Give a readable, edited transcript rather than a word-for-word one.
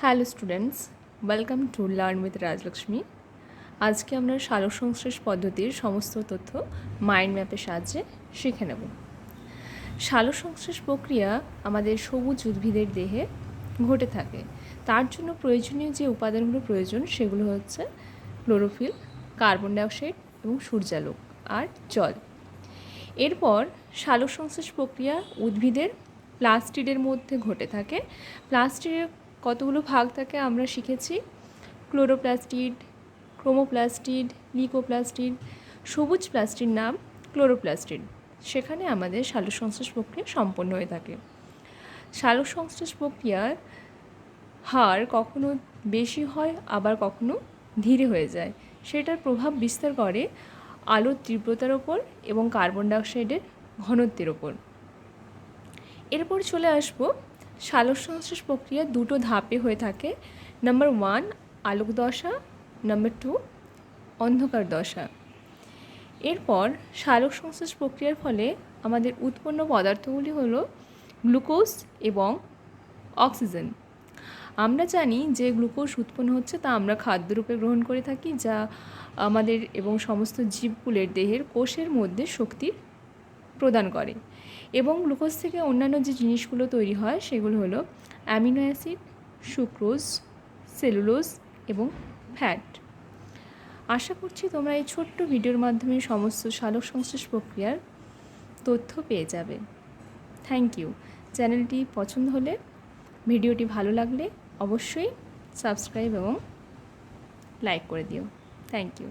Hello students, welcome to learn with Rajlakshmi. আজকে আমরা সালোকসংশ্লেষ পদ্ধতির সমস্ত তথ্য মাইন্ড ম্যাপের সাহায্যে শিখে নেব। সালোকসংশ্লেষ প্রক্রিয়া আমাদের সবুজ উদ্ভিদের দেহে ঘটে থাকে। তার জন্য প্রয়োজনীয় যে উপাদানগুলো প্রয়োজন সেগুলো হচ্ছে ক্লোরোফিল, কার্বন ডাইঅক্সাইড এবং সূর্যালোক আর জল। এরপর সালোকসংশ্লেষ প্রক্রিয়া উদ্ভিদের প্লাস্টিডের মধ্যে ঘটে থাকে। প্লাস্টিডের কতগুলো ভাগ থাকে আমরা শিখেছি: ক্লোরোপ্লাস্টিড, ক্রোমোপ্লাস্টিড, লিকোপ্লাস্টিড। সবুজ প্লাস্টির নাম ক্লোরোপ্লাস্টিড। সেখানে আমাদের সালোকসংশ্লেষ প্রক্রিয়া সম্পন্ন হয়ে থাকে। সালোকসংশ্লেষ প্রক্রিয়ার হার কখনো বেশি হয়, আবার কখনো ধীরে হয়ে যায়। সেটার প্রভাব বিস্তার করে আলোর তীব্রতার ওপর এবং কার্বন ডাইঅক্সাইডের ঘনত্বের ওপর। এরপর চলে আসবো সালোকসংশ্লেষ প্রক্রিয়া দুটো ধাপে হয়ে থাকে। নাম্বার 1 আলোক দশা, নাম্বার 2 অন্ধকার দশা। এরপর সালোকসংশ্লেষ প্রক্রিয়ার ফলে আমাদের উৎপন্ন পদার্থগুলি হলো গ্লুকোজ এবং অক্সিজেন। আমরা জানি যে গ্লুকোজ উৎপন্ন হচ্ছে তা আমরা খাদ্যরূপে গ্রহণ করে থাকি, যা আমাদের এবং সমস্ত জীবকুলের দেহের কোষের মধ্যে শক্তি প্রদান করে। এবং গ্লুকোজ থেকে অন্যান্য যে জিনিসগুলো তৈরি হয় সেগুলো হলো অ্যামিনো অ্যাসিড, সুক্রোজ, সেলুলোজ এবং ফ্যাট। আশা করছি তোমরা এই ছোট্ট ভিডিওর মাধ্যমে সমস্ত সালোকসংশ্লেষ প্রক্রিয়ার তথ্য পেয়ে যাবে। Thank you. চ্যানেলটি পছন্দ হলে, ভিডিওটি ভালো লাগলে অবশ্যই সাবস্ক্রাইব এবং লাইক করে দিও। Thank you.